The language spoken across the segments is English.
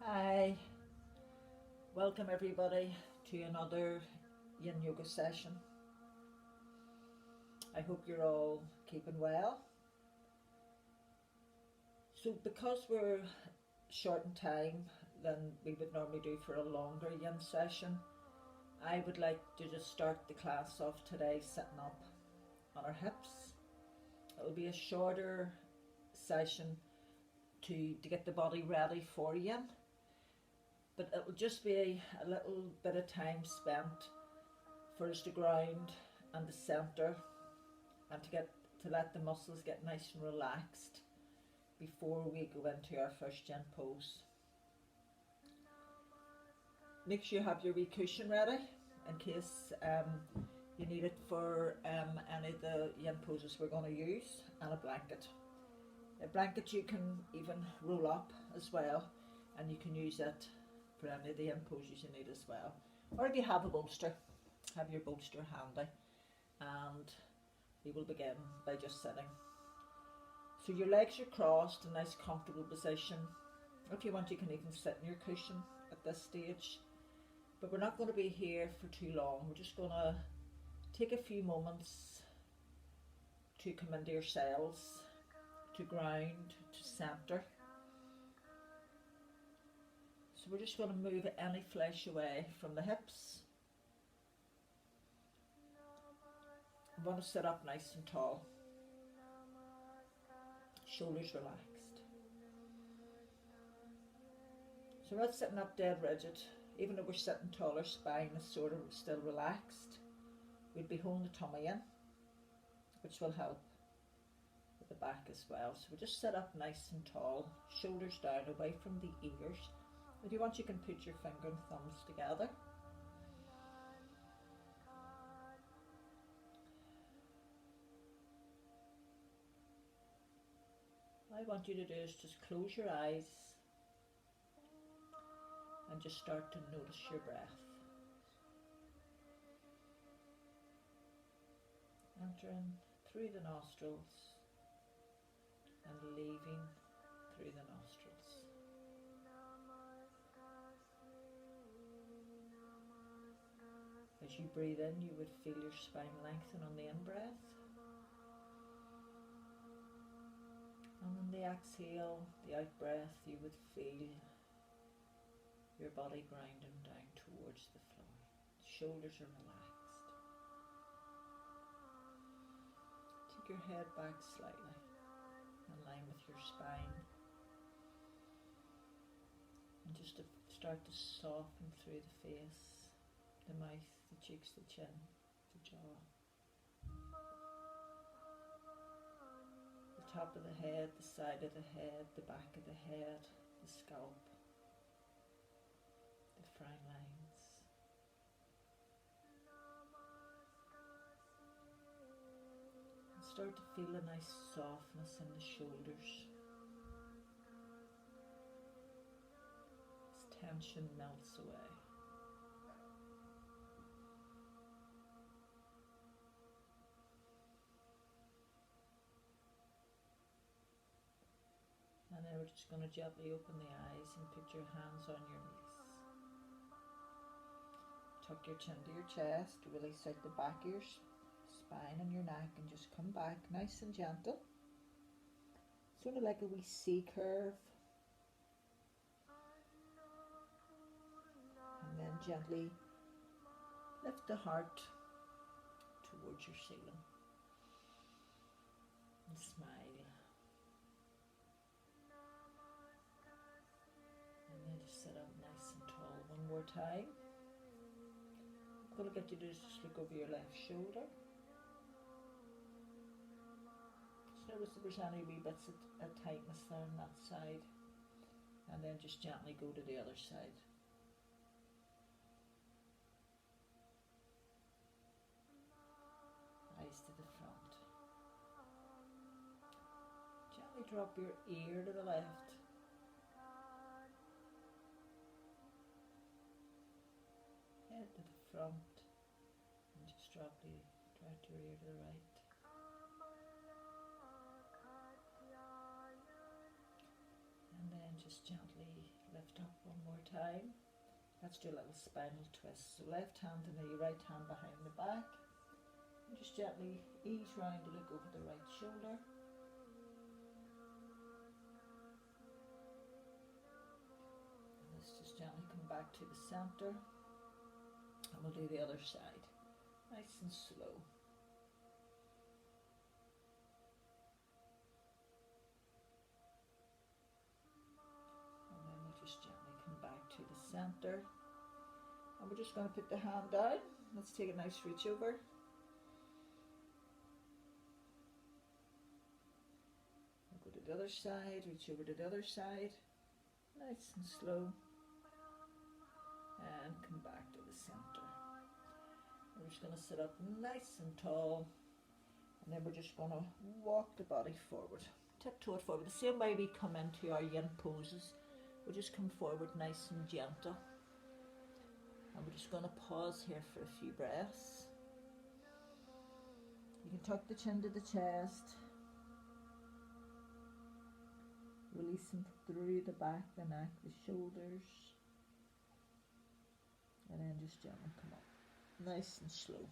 Hi, welcome everybody to another Yin Yoga session. I hope you're all keeping well. So because we're short in time than we would normally do for a longer Yin session, I would like to just start the class off today sitting up on our hips. It'll be a shorter session to get the body ready for Yin. But it will just be a little bit of time spent for us to ground and the centre and to let the muscles get nice and relaxed before we go into our first Yin pose. Make sure you have your wee cushion ready in case you need it for any of the Yin poses we're going to use, and a blanket. A blanket you can even roll up as well, and you can use it for any of the Yin poses you need as well. Or if you have a bolster, have your bolster handy, and we will begin by just sitting. So your legs are crossed, a nice comfortable position. If you want, you can even sit in your cushion at this stage, but we're not going to be here for too long. We're just going to take a few moments to come into yourselves, to ground, to centre. So we're just going to move any flesh away from the hips. I want to sit up nice and tall, shoulders relaxed. So we're not sitting up dead rigid. Even though we're sitting tall, our spine is sort of still relaxed. We'll be holding the tummy in, which will help with the back as well. So we'll just sit up nice and tall, shoulders down, away from the ears. If you want, you can put your finger and thumbs together. What I want you to do is just close your eyes and just start to notice your breath. Entering through the nostrils and leaving through the nostrils. As you breathe in, you would feel your spine lengthen on the in-breath. And on the exhale, the out-breath, you would feel your body grounding down towards the floor. Shoulders are relaxed. Take your head back slightly, in line with your spine. And just to start to soften through the face, the mouth, the cheeks, the chin, the jaw. The top of the head, the side of the head, the back of the head, the scalp, the frown lines. And start to feel a nice softness in the shoulders. As tension melts away. And then we're just going to gently open the eyes and put your hands on your knees. Tuck your chin to your chest, release out the back of your spine and your neck, and just come back nice and gentle. Sort of like a wee C curve. And then gently lift the heart towards your ceiling. And smile. Sit up nice and tall one more time. I'm going to get you to just look over your left shoulder. Just notice if there's any wee bits of tightness there on that side. And then just gently go to the other side. Eyes to the front. Gently drop your ear to the left. Head to the front, and just drop your ear to the right. And then And just gently lift up one more time. Let's do a little spinal twist. So left hand to knee, right hand behind the back. And just gently ease round to look over the right shoulder. And let's just gently come back to the center. And we'll do the other side. Nice and slow. And then we'll just gently come back to the center. And we're just going to put the hand down. Let's take a nice reach over. We'll go to the other side, reach over to the other side. Nice and slow. And come back to the center. We're just going to sit up nice and tall. And then we're just going to walk the body forward. Tiptoe it forward. The same way we come into our yin poses. We'll just come forward nice and gentle. And we're just going to pause here for a few breaths. You can tuck the chin to the chest. Releasing through the back, the neck, the shoulders. And then just gently come up. Nice and slow.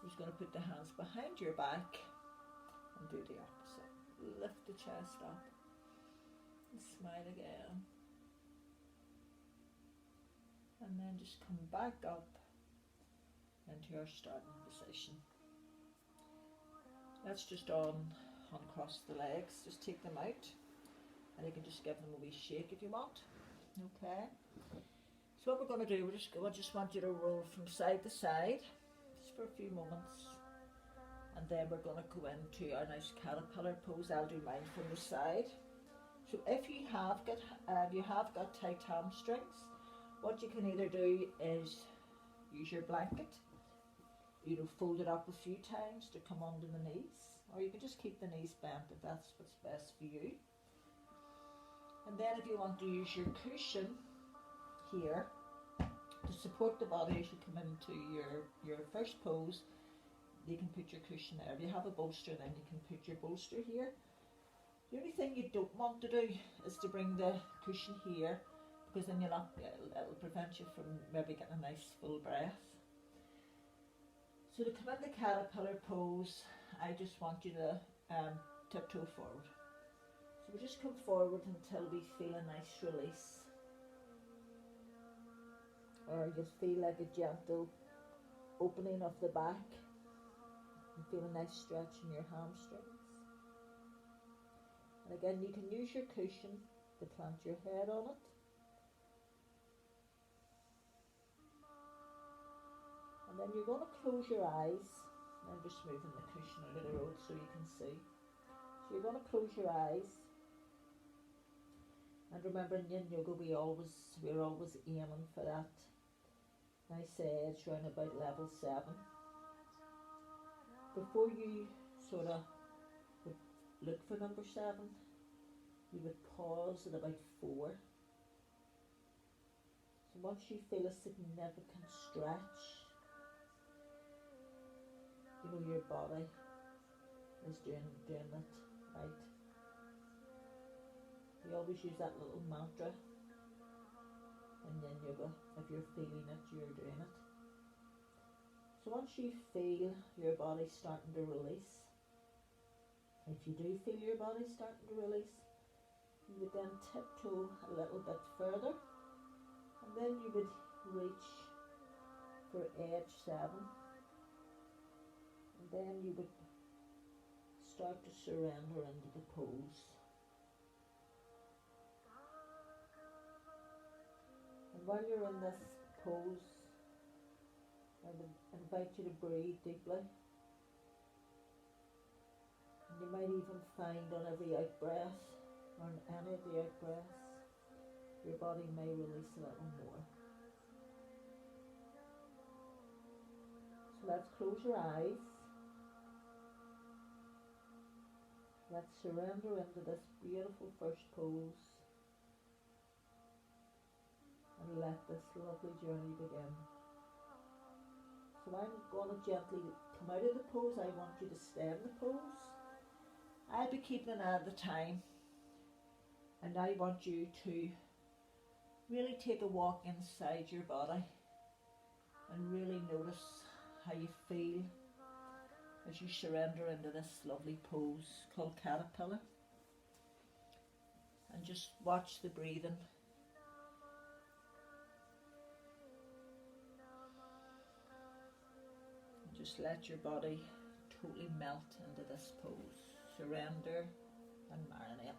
We're just going to put the hands behind your back and do the opposite. Lift the chest up. And smile again. And then just come back up into our starting position. Let's just uncross the legs, just take them out, and you can just give them a wee shake if you want. Okay. So what we're going to do, I just want you to roll from side to side, just for a few moments, and then we're going to go into our nice caterpillar pose. I'll do mine from the side. So if you have got tight hamstrings, what you can either do is use your blanket, fold it up a few times to come under the knees, or you can just keep the knees bent if that's what's best for you. And then if you want to use your cushion here to support the body as you come into your first pose, you can put your cushion there. If you have a bolster, then you can put your bolster here. The only thing you don't want to do is to bring the cushion here, because then it'll prevent you from maybe getting a nice full breath. So to come in the caterpillar pose, I just want you to tiptoe forward. So we just come forward until we feel a nice release. Or you feel like a gentle opening of the back. You feel a nice stretch in your hamstrings. And again, you can use your cushion to plant your head on it. And then you're going to close your eyes. I'm just moving the cushion out of the road so you can see. So you're going to close your eyes. And remember, in Yin Yoga, we're always aiming for that nice edge round about level 7. Before you sort of would look for number 7, you would pause at about 4. So once you feel a significant stretch, your body is doing it right. We always use that little mantra in Yin Yoga. If you're feeling it, you're doing it. So once you feel your body starting to release, if you do feel your body starting to release, you would then tiptoe a little bit further, and then you would reach for edge 7. And then you would start to surrender into the pose. And while you're in this pose, I would invite you to breathe deeply. And you might even find on every out breath, or on any of the out breaths, your body may release a little more. So let's close your eyes. Let's surrender into this beautiful first pose and let this lovely journey begin. So I'm going to gently come out of the pose. I want you to stay in the pose. I'll be keeping an eye at the time And I want you to really take a walk inside your body and really notice how you feel as you surrender into this lovely pose called caterpillar. And just watch the breathing. And just let your body totally melt into this pose. Surrender and marinate.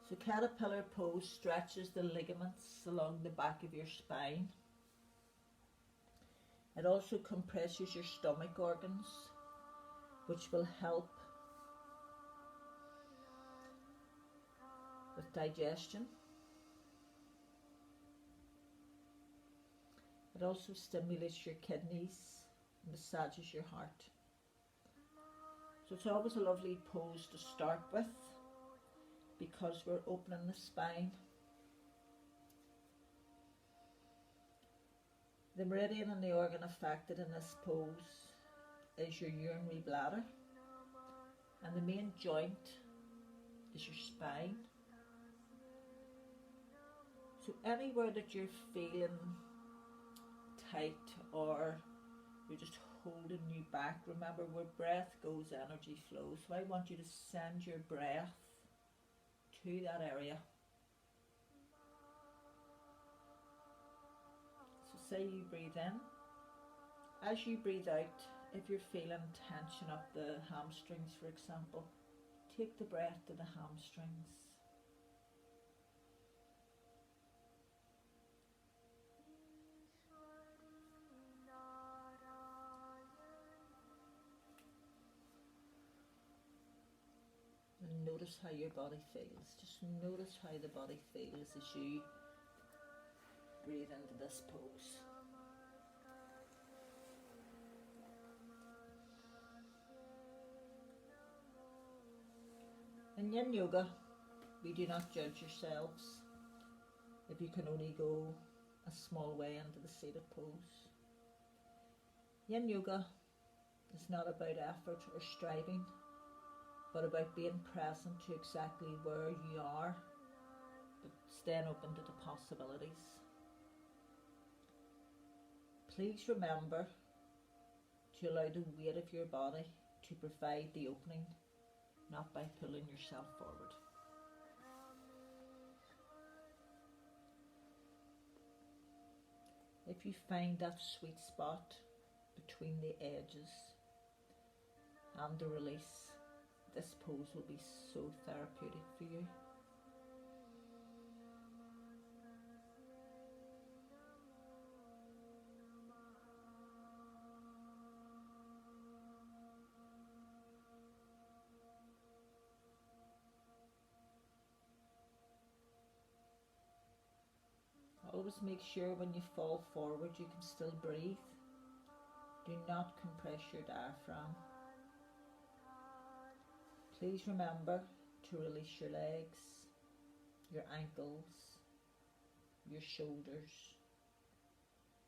So caterpillar pose stretches the ligaments along the back of your spine. It also compresses your stomach organs, which will help with digestion. It also stimulates your kidneys, massages your heart. So it's always a lovely pose to start with because we're opening the spine. The meridian and the organ affected in this pose is your urinary bladder, and the main joint is your spine. So anywhere that you're feeling tight or you're just holding you back, remember where breath goes, energy flows. So I want you to send your breath to that area. So say you breathe in. As you breathe out, if you're feeling tension up the hamstrings, for example, take the breath to the hamstrings. And notice how your body feels. Just notice how the body feels as you breathe into this pose. In Yin Yoga, we do not judge yourselves if you can only go a small way into the seated pose. Yin Yoga is not about effort or striving, but about being present to exactly where you are, but staying open to the possibilities. Please remember to allow the weight of your body to provide the opening, not by pulling yourself forward. If you find that sweet spot between the edges and the release, this pose will be so therapeutic for you. Always make sure when you fall forward you can still breathe. Do not compress your diaphragm. Please remember to release your legs, your ankles, your shoulders,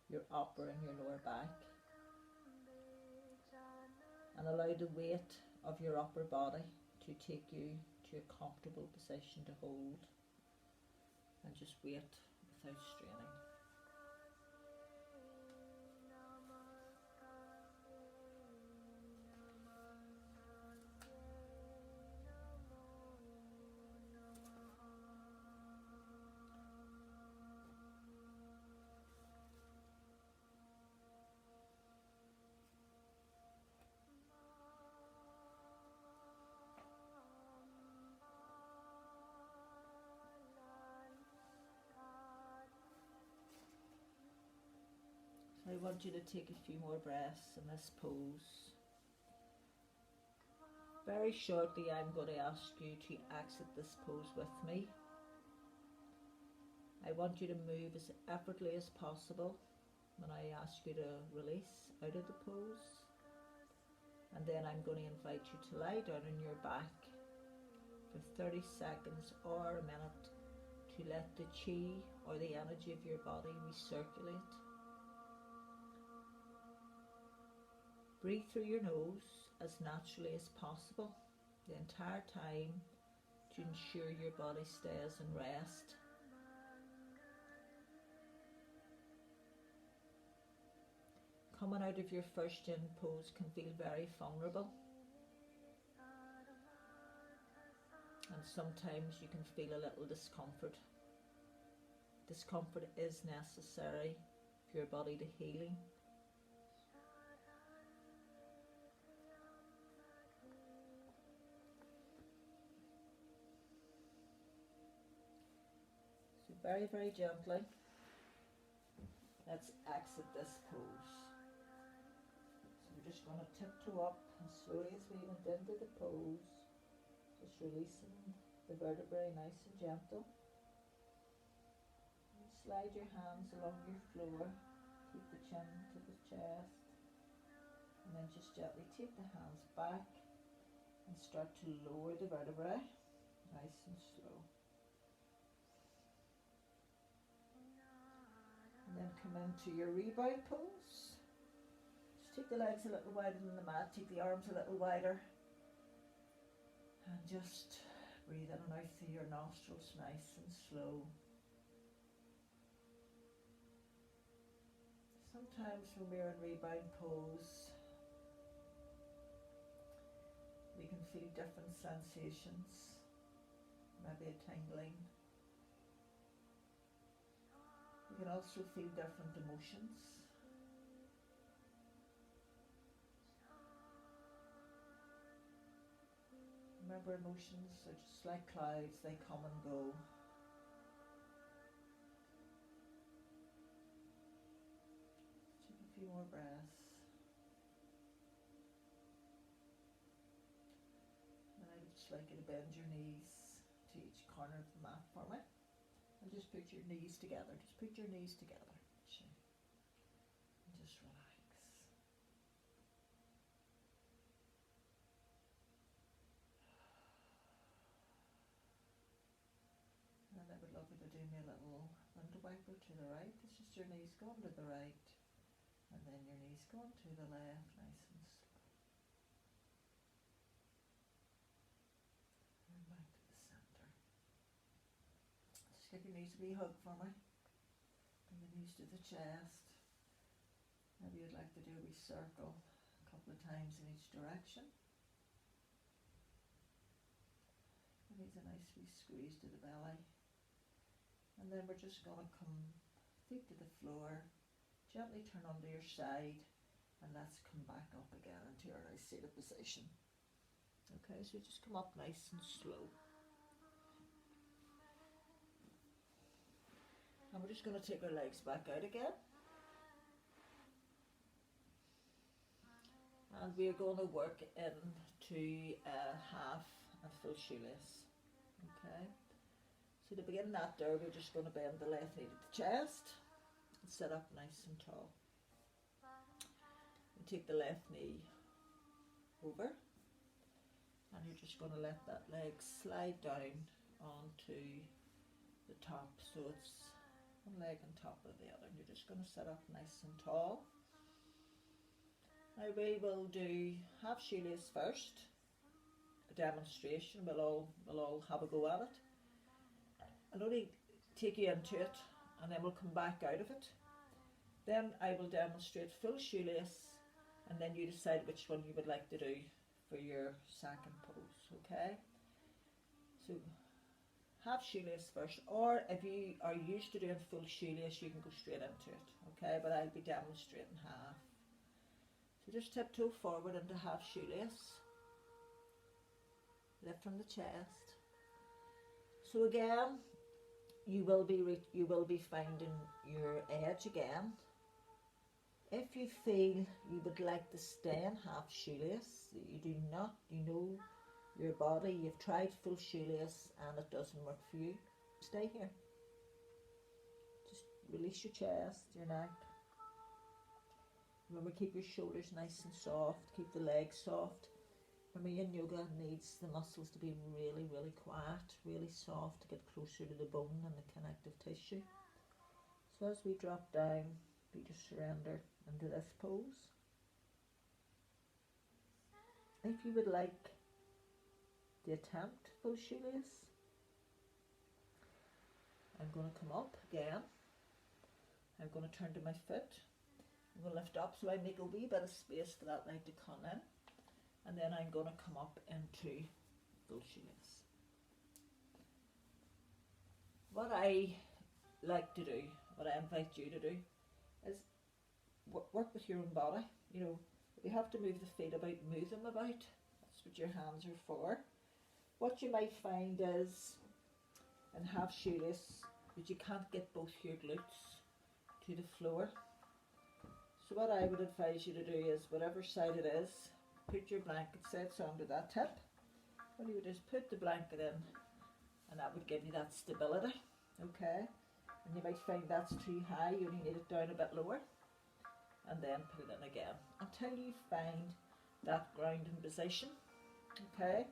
your upper and your lower back, and allow the weight of your upper body to take you to a comfortable position to hold, and just wait without straining. I want you to take a few more breaths in this pose. Very shortly I'm going to ask you to exit this pose with me. I want you to move as effortlessly as possible when I ask you to release out of the pose. And then I'm going to invite you to lie down on your back for 30 seconds or a minute to let the chi or the energy of your body recirculate. Breathe through your nose as naturally as possible the entire time to ensure your body stays in rest. Coming out of your first yin pose can feel very vulnerable, and sometimes you can feel a little discomfort. Discomfort is necessary for your body to heal. So very, very gently, let's exit this pose. So we're just going to tiptoe up and slowly as we went into the pose, just releasing the vertebrae nice and gentle. And slide your hands along your floor, keep the chin to the chest, and then just gently take the hands back and start to lower the vertebrae, nice and slow. And then come into your rebound pose. Just take the legs a little wider than the mat, take the arms a little wider, and just breathe in and out through your nostrils, nice and slow. Sometimes when we're in rebound pose, we can feel different sensations, maybe a tingling. We can also feel different emotions. Remember, emotions are just like clouds, they come and go. Take a few more breaths. And I would just like you to bend your knees to each corner of the mat for me. And just put your knees together. Just put your knees together. And just relax. And I would love you to do me a little window wiper to the right. It's just your knees going to the right. And then your knees going to the left, nice and slow. And back to the centre. Just give your knees a wee hug for me. Bring the knees to the chest. Maybe you'd like to do a wee circle a couple of times in each direction. And needs a nice wee squeeze to the belly. And then we're just going to come feet to the floor, gently turn onto your side, and let's come back up again into our nice seated position. Okay, so just come up nice and slow. And we're just going to take our legs back out again. And we're going to work into a half and full shoelace. Okay. So to begin that there, we're just going to bend the left knee to the chest and sit up nice and tall. And take the left knee over. And you're just going to let that leg slide down onto the top. So it's one leg on top of the other. And you're just going to sit up nice and tall. Now we will do half shoelace first, a demonstration. We'll all have a go at it. I'll only take you into it and then we'll come back out of it. Then I will demonstrate full shoelace and then you decide which one you would like to do for your second pose, okay? So half shoelace first, or if you are used to doing full shoelace you can go straight into it, okay? But I'll be demonstrating half. So just tiptoe forward into half shoelace, lift from the chest. So again, you will be finding your edge again. If you feel you would like to stay in half shoelace, you do not, you know your body, you've tried full shoelace and it doesn't work for you, stay here. Just release your chest, your neck. Remember, keep your shoulders nice and soft, keep the legs soft. Remember, Yin Yoga needs the muscles to be really, really quiet, really soft to get closer to the bone and the connective tissue. So as we drop down, we just surrender into this pose. If you would like the attempt full shoelace. I'm going to come up again. I'm going to turn to my foot. I'm going to lift up so I make a wee bit of space for that leg to come in. And then I'm going to come up into full shoelace. What I like to do, what I invite you to do, is work with your own body. You know, if you have to move the feet about, move them about. That's what your hands are for. What you might find is, in half shoelace, that you can't get both your glutes to the floor. So what I would advise you to do is, whatever side it is, put your blanket sets onto that tip. What you would do is put the blanket in, and that would give you that stability, okay? And you might find that's too high, you only need it down a bit lower, and then put it in again until you find that grounding position, okay?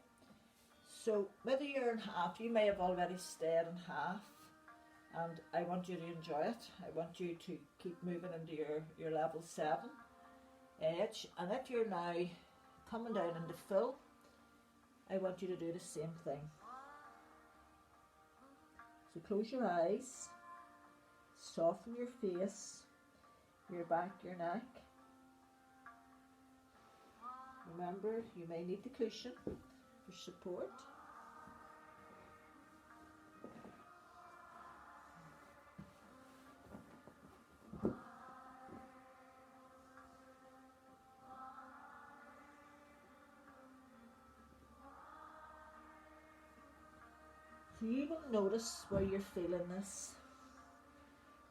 So whether you're in half, you may have already stayed in half, and I want you to enjoy it. I want you to keep moving into your level 7 edge, and if you're now coming down into full, I want you to do the same thing. So close your eyes, soften your face, your back, your neck. Remember, you may need the cushion for support. So you will notice where you're feeling this.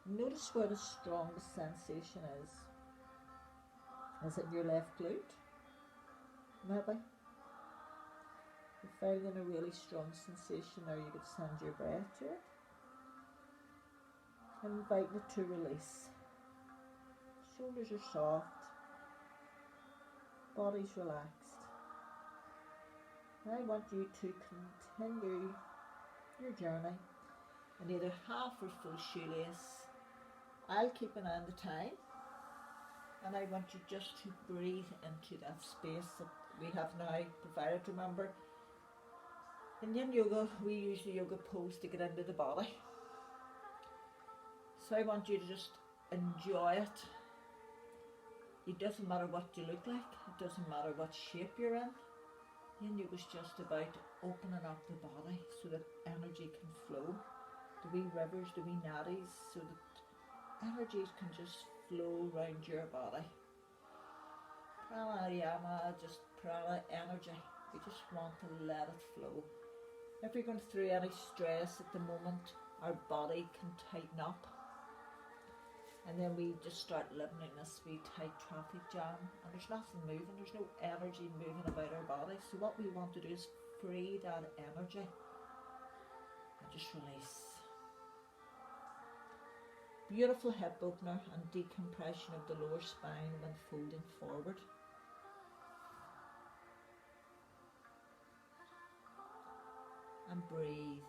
Notice where the strongest sensation is. Is it your left glute? Maybe. You're feeling a really strong sensation, or you could send your breath to it. And invite it to release. Shoulders are soft. Body's relaxed. I want you to continue your journey in either half or full shoelace. I'll keep an eye on the time, and I want you just to breathe into that space that we have now provided. Remember, in Yin Yoga we use the yoga pose to get into the body, so I want you to just enjoy it. It doesn't matter what you look like, it doesn't matter what shape you're in. Yin Yoga is just about opening up the body so that energy can flow. The wee rivers, the wee nadis, so that energies can just flow around your body. Pranayama, just prana energy. We just want to let it flow. If you're going through any stress at the moment, our body can tighten up. And then we just start living in this wee tight traffic jam, and there's nothing moving, there's no energy moving about our body. So what we want to do is free that energy and just release. Beautiful hip opener and decompression of the lower spine when folding forward. And breathe.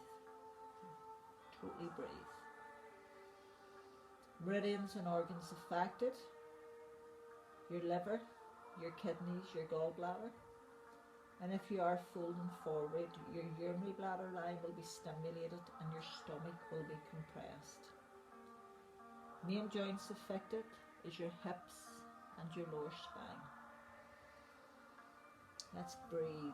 Totally breathe. Meridians and organs affected. Your liver, your kidneys, your gallbladder. And if you are folding forward, your urinary bladder line will be stimulated and your stomach will be compressed. Main joints affected is your hips and your lower spine. Let's breathe.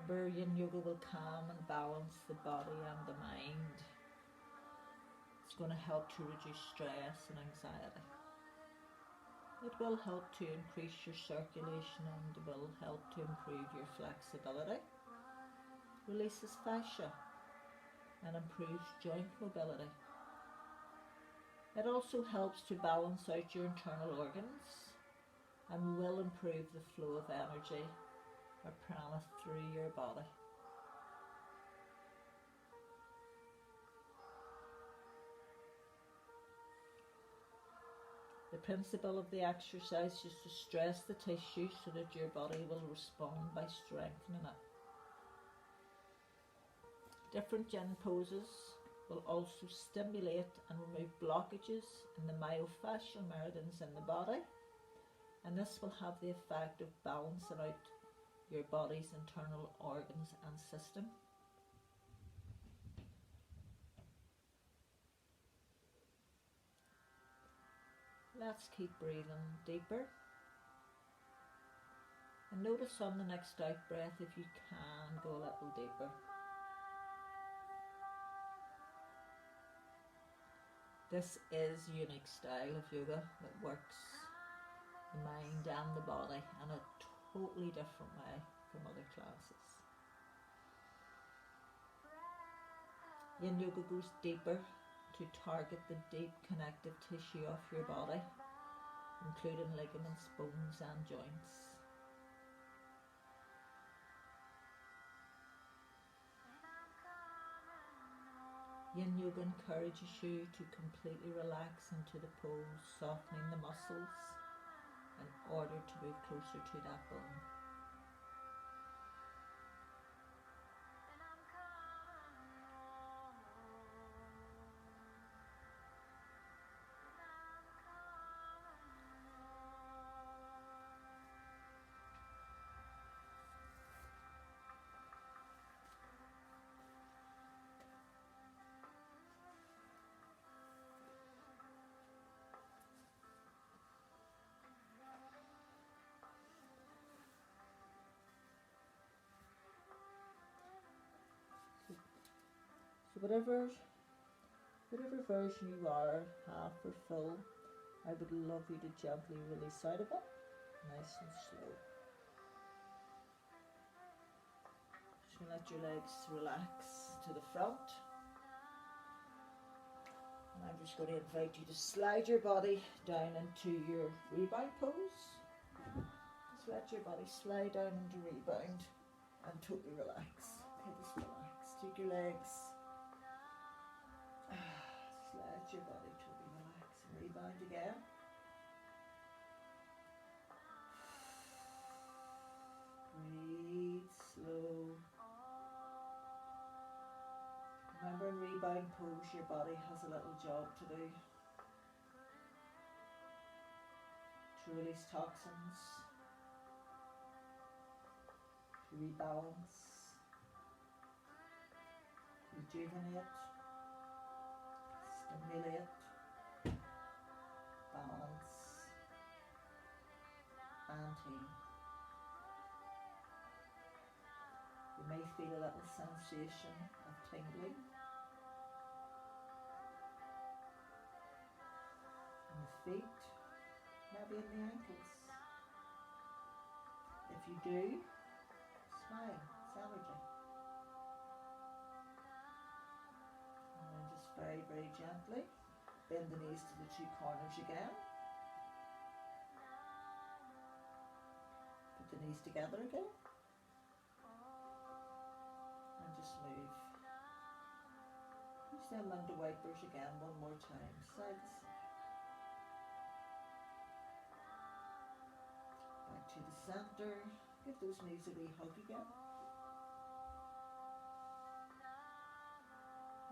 Remember, Yin Yoga will calm and balance the body and the mind. It's going to help to reduce stress and anxiety. It will help to increase your circulation and will help to improve your flexibility. Releases fascia and improves joint mobility. It also helps to balance out your internal organs and will improve the flow of energy or prana through your body. The principle of the exercise is to stress the tissue so that your body will respond by strengthening it. Different yin poses will also stimulate and remove blockages in the myofascial meridians in the body, and this will have the effect of balancing out your body's internal organs and system. Let's keep breathing deeper. And notice on the next out breath if you can go a little deeper. This is a unique style of yoga that works the mind and the body in a totally different way from other classes. Yin Yoga goes deeper to target the deep connective tissue of your body, including ligaments, bones and joints. Yin Yoga encourages you to completely relax into the pose, softening the muscles in order to move closer to that bone. So whatever version you are, half or full, I would love you to gently release out of it, nice and slow. Just going to let your legs relax to the front. And I'm just going to invite you to slide your body down into your rebound pose. Just let your body slide down into rebound and totally relax. Okay, just relax. Take your legs. Just let your body totally relax and rebound again. Breathe slow. Remember, in rebound pose, your body has a little job to do. To release toxins, to rebalance, rejuvenate, stimulate, balance, and heal. You may feel a little sensation of tingling in the feet, maybe in the ankles. If you do, smile, it's energy. And then just very, very gently bend the knees to the two corners again. Put the knees together again. And just move. Use them under wipers again one more time. Side to side. Back to the centre. Give those knees a wee hug again.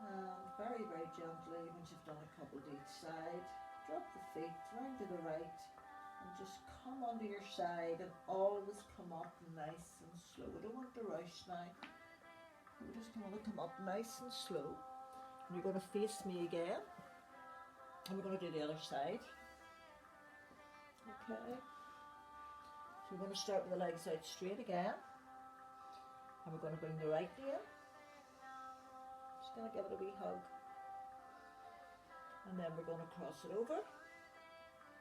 And very, very gently, once you've done a couple to each side, drop the feet round to the right and just come onto your side and always come up nice and slow. I don't want to rush now. You just want to come up nice and slow. And you're going to face me again. And we're going to do the other side. Okay. So we're going to start with the legs out straight again. And we're going to bring the right knee in. Just going to give it a wee hug. And then we're going to cross it over.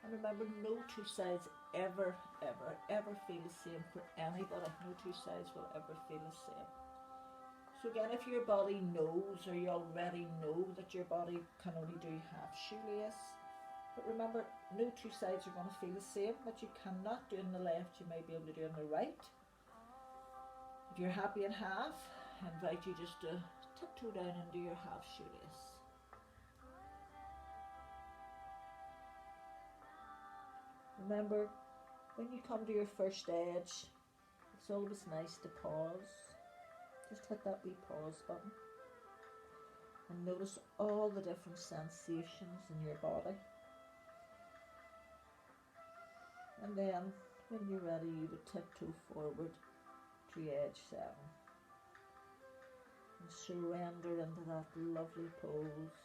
And remember, no two sides ever feel the same for anybody. No two sides will ever feel the same. So again, if your body knows, or you already know that your body can only do half shoelace, but remember, no two sides are going to feel the same. What you cannot do in the left, you may be able to do in the right. If you're happy in half, I invite you just to tiptoe down into your half shoelace. Remember, when you come to your first edge, it's always nice to pause. Just hit that wee pause button. And notice all the different sensations in your body. And then when you're ready, you would tiptoe forward to edge 7. And surrender into that lovely pose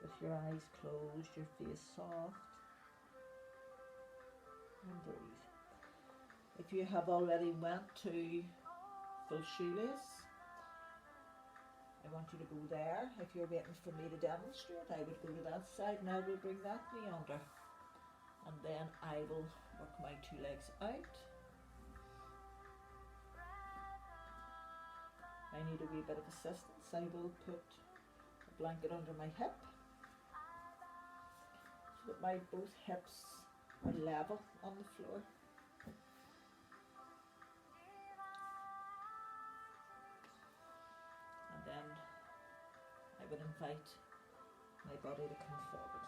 with your eyes closed, your face soft. And breathe. If you have already went to full shoelace, I want you to go there. If you're waiting for me to demonstrate, I would go to that side and I will bring that knee under. And then I will work my 2 legs out. I need a wee bit of assistance. I will put a blanket under my hip so that my both hips are level on the floor. And then I would invite my body to come forward.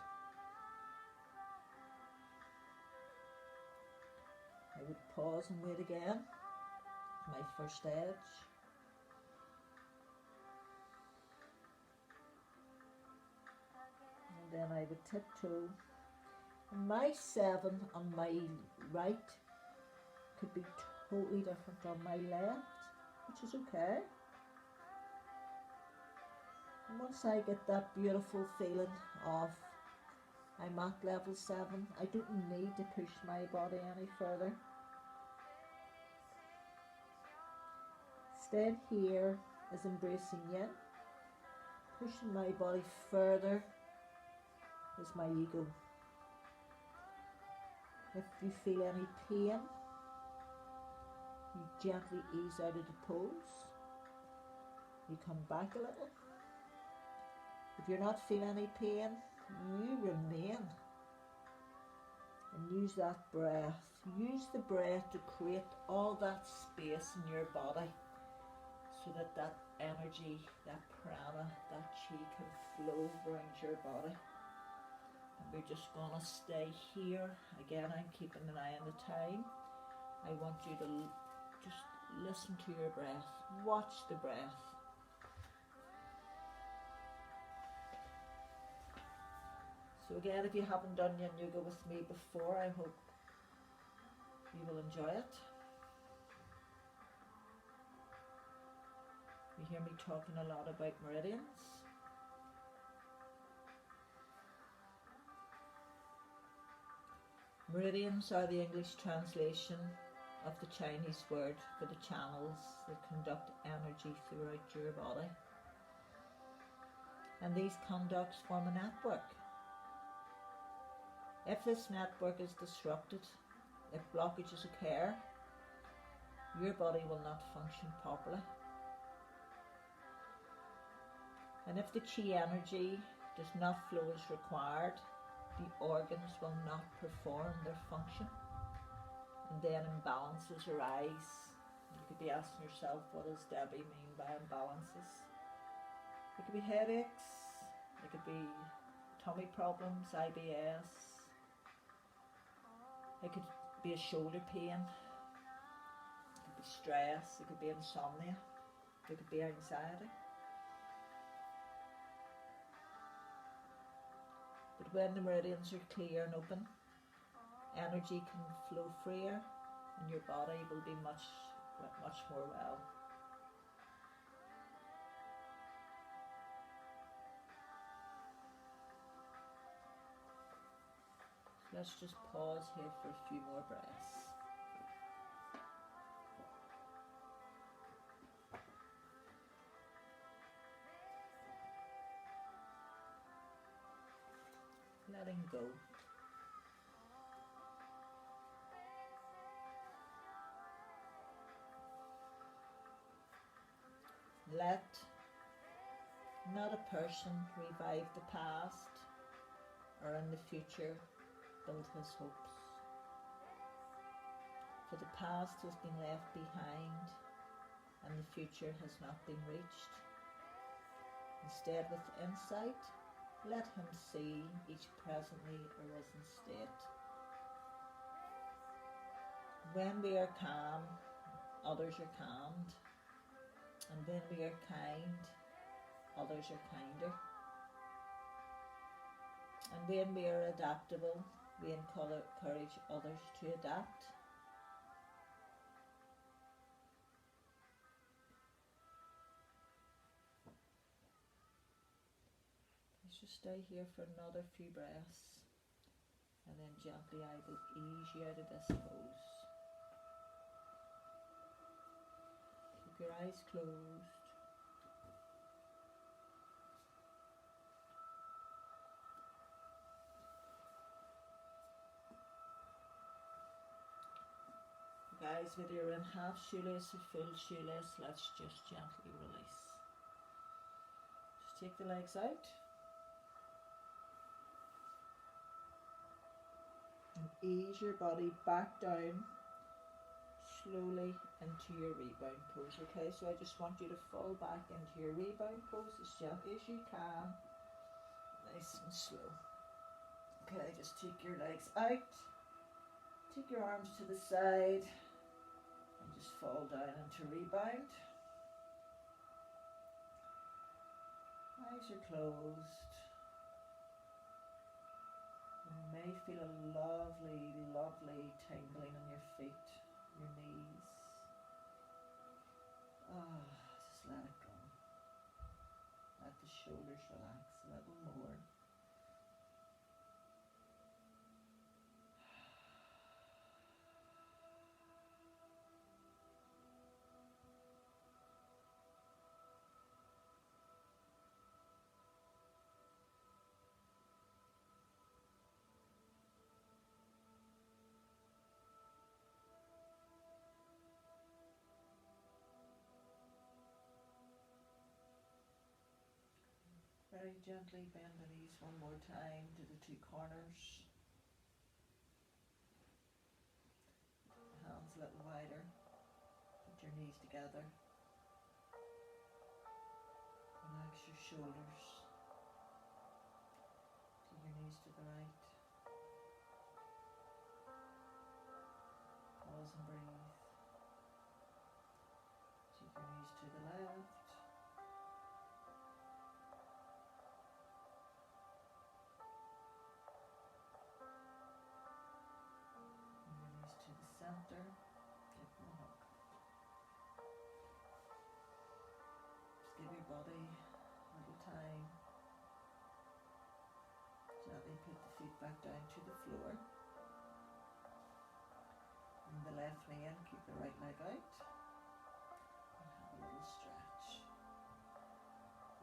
I would pause and wait again, my first edge. And then I would tiptoe. And my 7 on my right could be totally different on my left, which is okay. And once I get that beautiful feeling of I'm at level 7, I don't need to push my body any further. Staying here is embracing Yin. Pushing my body further is my ego. If you feel any pain, you gently ease out of the pose. You come back a little. If you're not feeling any pain, you remain. And use that breath. Use the breath to create all that space in your body so that that energy, that prana, that chi can flow around your body. And we're just going to stay here. Again, I'm keeping an eye on the time. I want you to just listen to your breath. Watch the breath. So again, if you haven't done Yin Yoga with me before, I hope you will enjoy it. You hear me talking a lot about meridians. Meridians are the English translation of the Chinese word for the channels that conduct energy throughout your body. And these conducts form a network. If this network is disrupted, if blockages occur, your body will not function properly. And if the chi energy does not flow as required, the organs will not perform their function. And then imbalances arise. You could be asking yourself, what does Debbie mean by imbalances? It could be headaches, it could be tummy problems, IBS, it could be a shoulder pain, it could be stress, it could be insomnia, it could be anxiety. But when the meridians are clear and open, energy can flow freer and your body will be much more well. So let's just pause here for a few more breaths. Letting go. Let not a person revive the past or in the future build his hopes. For the past has been left behind and the future has not been reached. Instead, with insight, let him see each presently arisen state. When we are calm, others are calmed. And when we are kind, others are kinder. And when we are adaptable, we encourage others to adapt. Let's just stay here for another few breaths, and then gently I will ease you out of this pose. Keep your eyes closed. Guys, whether you're in half shoelace or full shoelace, let's just gently release. Just take the legs out. And ease your body back down slowly into your rebound pose. Okay, so I just want you to fall back into your rebound pose as gently as you can. Nice and slow. Okay, just take your legs out. Take your arms to the side. And just fall down into rebound. Eyes are closed. You may feel a lovely, lovely tingling in your feet, your knees. Just let it go. Let the shoulders relax a little more. Very gently bend the knees one more time to the two corners. Hands a little wider. Put your knees together. Relax your shoulders. Take your knees to the right. Pause and breathe. Take your knees to the left. To the center, give them a hug. Just give your body a little time. Gently put the feet back down to the floor. Bring the left knee in, keep the right leg out. And have a little stretch.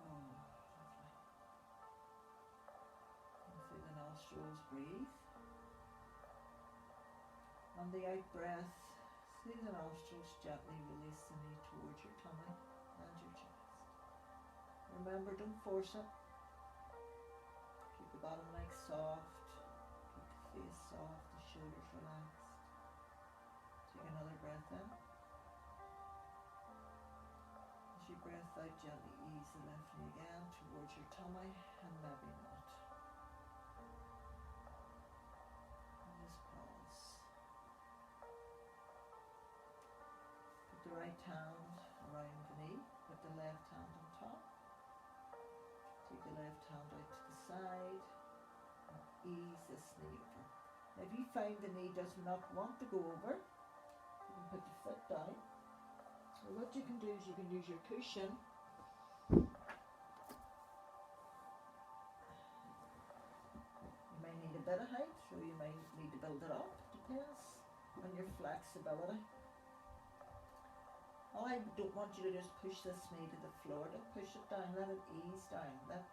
Oh, lovely. And through the nostrils, breathe. On the out breath, through the nostrils, gently release the knee towards your tummy and your chest. Remember, don't force it. Keep the bottom leg soft. Keep the face soft, the shoulders relaxed. Take another breath in. As you breath out, gently ease the left knee again towards your tummy and maybe not. And just pause. Put the right hand around the knee, put the left hand on top. Take the left hand out to the side and ease this knee over. Now if you find the knee does not want to go over, you can put the foot down. Or what you can do is you can use your cushion. You may need a bit of height, so you may need to build it up. Depends on your flexibility. I don't want you to just push this knee to the floor. Don't push it down. Let it ease down. Let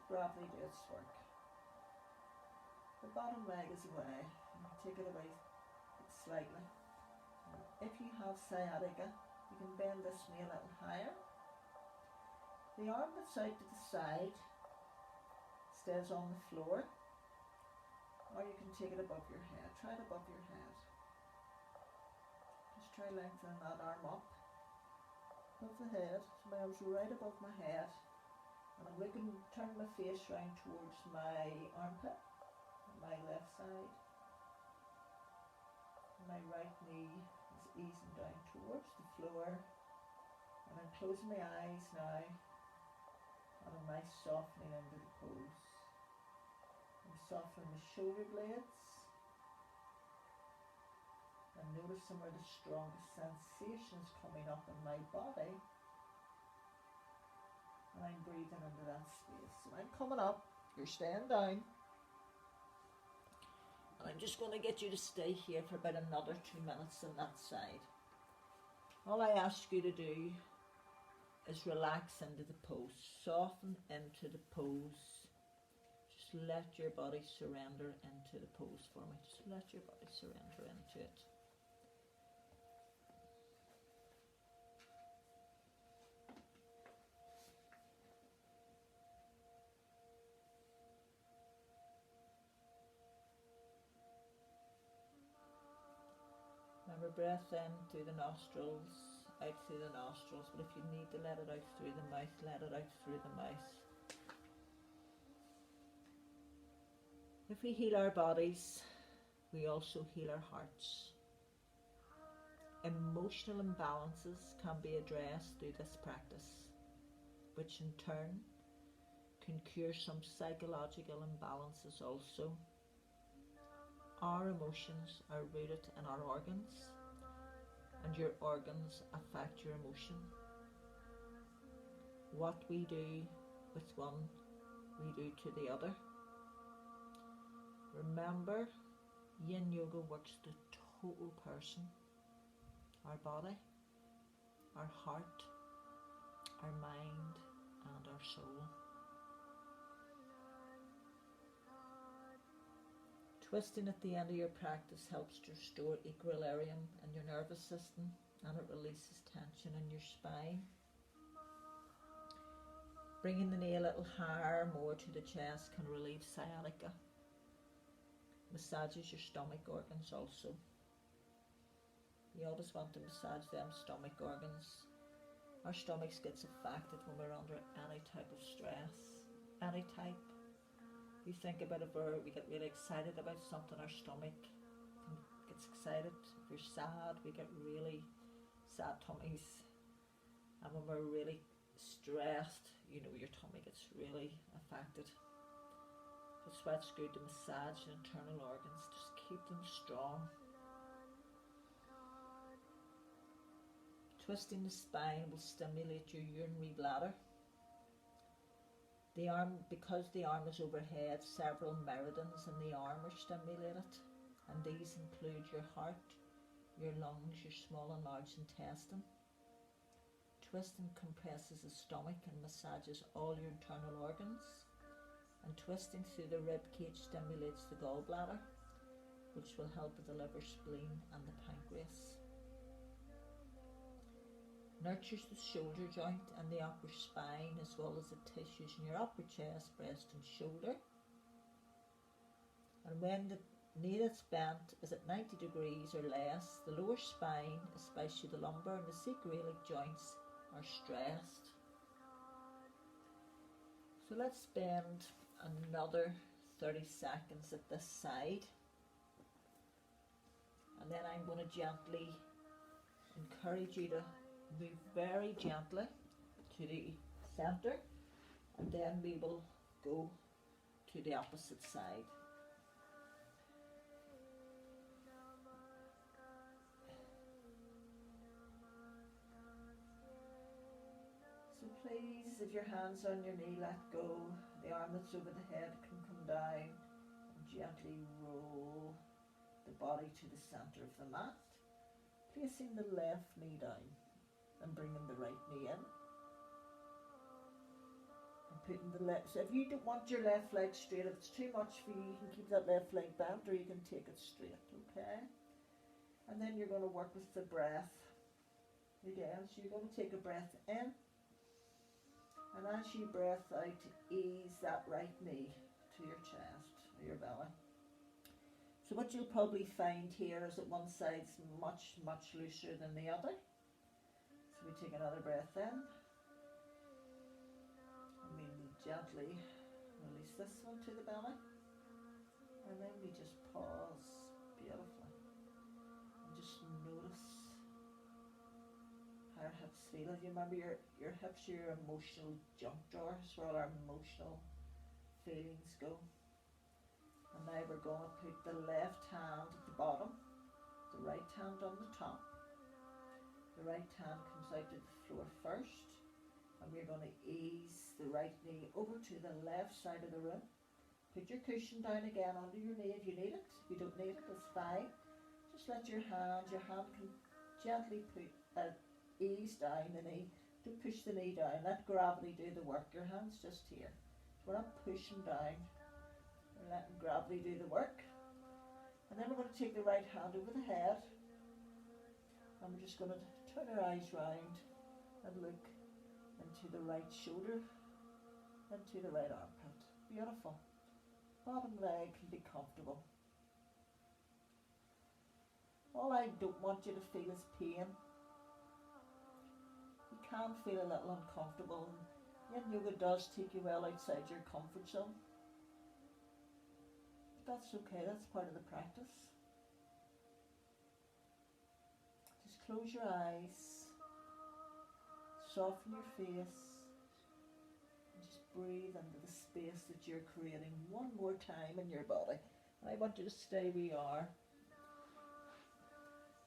gravity do its work. The bottom leg is away. You can take it away slightly. If you have sciatica, you can bend this knee a little higher. The arm that's out to the side stays on the floor, or you can take it above your head. Try it above your head. Just try lengthening that arm up above the head. So my arms are right above my head, and I'm looking, turn my face round towards my armpit on my left side. My right knee is easing down towards the floor, and I'm closing my eyes now And a nice softening into the pose. I'm softening the shoulder blades. And noticing where the strongest sensations coming up in my body. And I'm breathing into that space. So I'm coming up, you're staying down. And I'm just going to get you to stay here for about another 2 minutes on that side. All I ask you to do is relax into the pose. Soften into the pose. Just let your body surrender into the pose for me. Just let your body surrender into it. Remember, breath in through the nostrils, out through the nostrils, but if you need to let it out through the mouth, let it out through the mouth. If we heal our bodies, we also heal our hearts. Emotional imbalances can be addressed through this practice, which in turn can cure some psychological imbalances also. Our emotions are rooted in our organs, and your organs affect your emotion. What we do with one, we do to the other. Remember, Yin Yoga works the total person. Our body, our heart, our mind, and our soul. Twisting at the end of your practice helps to restore equilibrium in your nervous system, and it releases tension in your spine. Bringing the knee a little higher, more to the chest, can relieve sciatica. Massages your stomach organs also. You always want to massage them stomach organs. Our stomachs gets affected when we're under any type of stress. Any type. You think about it, where we get really excited about something, our stomach gets excited. If you're sad, we get really sad tummies. And when we're really stressed, you know, your tummy gets really affected. That's why it's good to massage the internal organs. Just keep them strong. Twisting the spine will stimulate your urinary bladder. The arm, because the arm is overhead, several meridians in the arm are stimulated, and these include your heart, your lungs, your small and large intestine. Twisting compresses the stomach and massages all your internal organs, and twisting through the rib cage stimulates the gallbladder, which will help with the liver, spleen, and the pancreas. Nurtures the shoulder joint and the upper spine, as well as the tissues in your upper chest, breast and shoulder. And when the knee that's bent is at 90 degrees or less, the lower spine, especially the lumbar and the sacroiliac joints, are stressed. So let's spend another 30 seconds at this side. And then I'm going to gently encourage you to move very gently to the center, and then we will go to the opposite side. So please, if your hands are on your knee, let go. The arm that's over the head can come down, and gently roll the body to the center of the mat, placing the left knee down and bringing the right knee in. And putting the left, so if you don't want your left leg straight, if it's too much for you, you can keep that left leg bent, or you can take it straight, okay? And then you're going to work with the breath again. So you're going to take a breath in, and as you breath out, ease that right knee to your chest or your belly. So what you'll probably find here is that one side's much, much looser than the other. So we take another breath in, and we gently release this one to the belly, and then we just pause beautifully and just notice how our hips feel. You remember your hips are your emotional junk drawers where all our emotional feelings go. And now we're going to put the left hand at the bottom, the right hand on the top. The right hand comes out to the floor first, and we're going to ease the right knee over to the left side of the room. Put your cushion down again under your knee if you need it. If you don't need it, it's fine. Just let your hand can gently ease down the knee. Don't push the knee down. Let gravity do the work. Your hand's just here. We're not pushing down. We're letting gravity do the work. And then we're going to take the right hand over the head. And we're just going to turn our eyes round and look into the right shoulder, into the right armpit. Beautiful. Bottom leg can be comfortable. All I don't want you to feel is pain. You can feel a little uncomfortable. Yin Yoga does take you well outside your comfort zone. But that's okay, that's part of the practice. Just close your eyes, soften your face, and just breathe into the space that you're creating one more time in your body. And I want you to stay where you are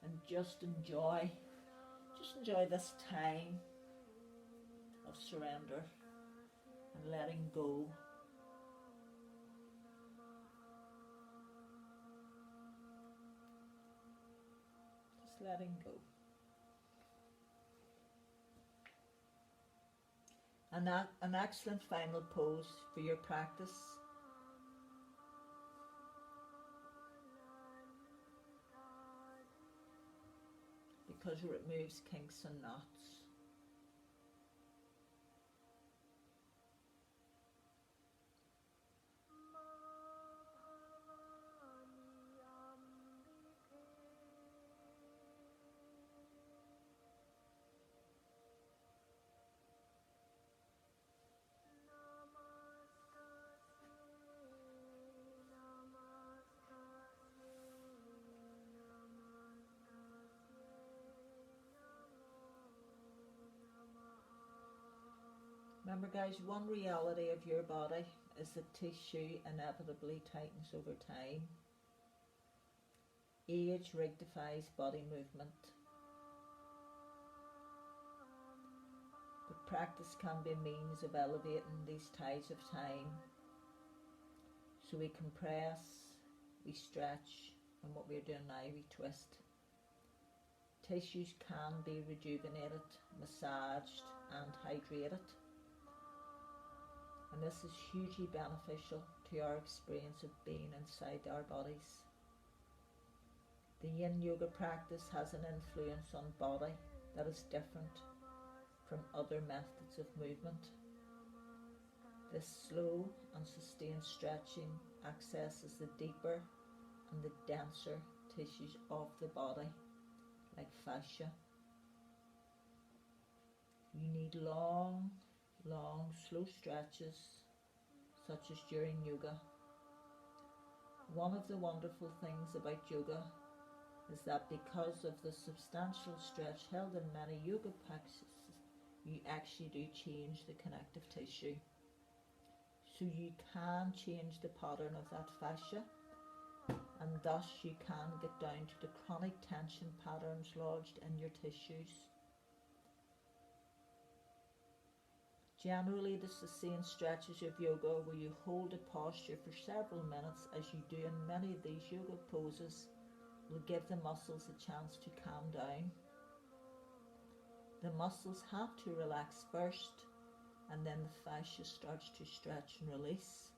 and just enjoy this time of surrender and letting go. Just letting go. An excellent final pose for your practice. Because it removes kinks and knots. Remember guys, one reality of your body is that tissue inevitably tightens over time. Age rectifies body movement. But practice can be a means of elevating these tides of time. So we compress, we stretch, and what we're doing now, we twist. Tissues can be rejuvenated, massaged, and hydrated. And this is hugely beneficial to our experience of being inside our bodies. The Yin Yoga practice has an influence on body that is different from other methods of movement. This slow and sustained stretching accesses the deeper and the denser tissues of the body, like fascia. You need long, slow stretches, such as during yoga. One of the wonderful things about yoga is that because of the substantial stretch held in many yoga practices, you actually do change the connective tissue. So you can change the pattern of that fascia, and thus you can get down to the chronic tension patterns lodged in your tissues. Generally, the sustained stretches of yoga where you hold a posture for several minutes, as you do in many of these yoga poses, will give the muscles a chance to calm down. The muscles have to relax first, and then the fascia starts to stretch and release,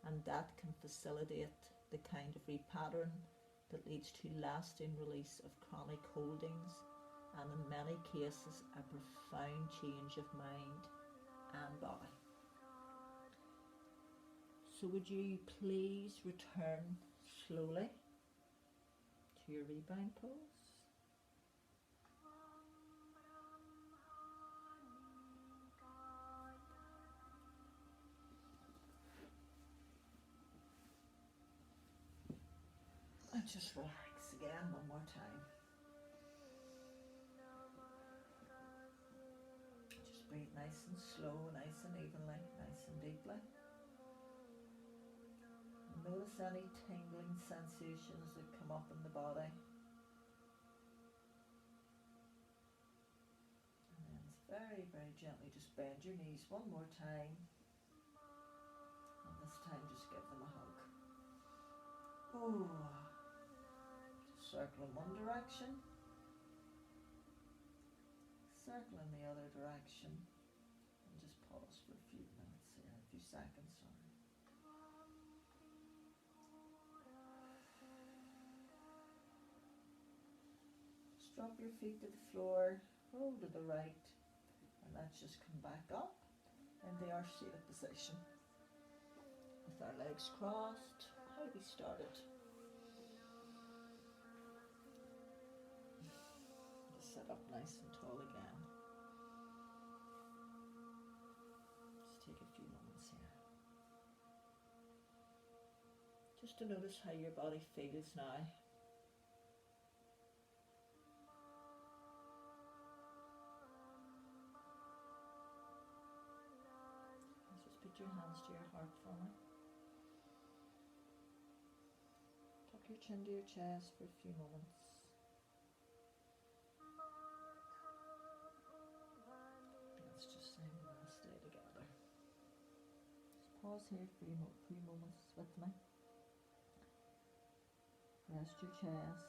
and that can facilitate the kind of repattern that leads to lasting release of chronic holdings, and in many cases a profound change of mind and body. So would you please return slowly to your rebound pose? And just relax again one more time. breathe nice and slow, nice and evenly, nice and deeply. Notice any tingling sensations that come up in the body. And then very, very gently just bend your knees one more time. And this time just give them a hug. Oh. Just circle in one direction. Circle in the other direction. And just pause for a few minutes here, a few seconds, sorry. Drop your feet to the floor, roll to the right, and let's just come back up in the arch seated position. With our legs crossed, how we started. Just sit up nice and tall again. Just take a few moments here. Just to notice how your body feels now. Put your hands to your heart for me. Tuck your chin to your chest for a few moments. Let's just say we're going to stay together. Just pause here for a few moments with me. Rest your chest.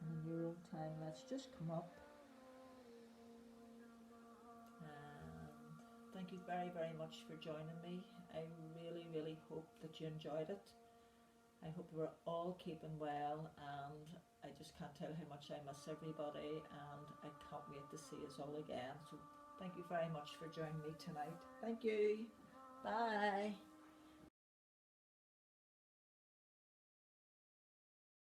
And in your own time, let's just come up. And thank you very, very much for joining me. I really, really hope that you enjoyed it. I hope we're all keeping well, and I just can't tell how much I miss everybody, and I can't wait to see us all again. So thank you very much for joining me tonight. Thank you. Bye.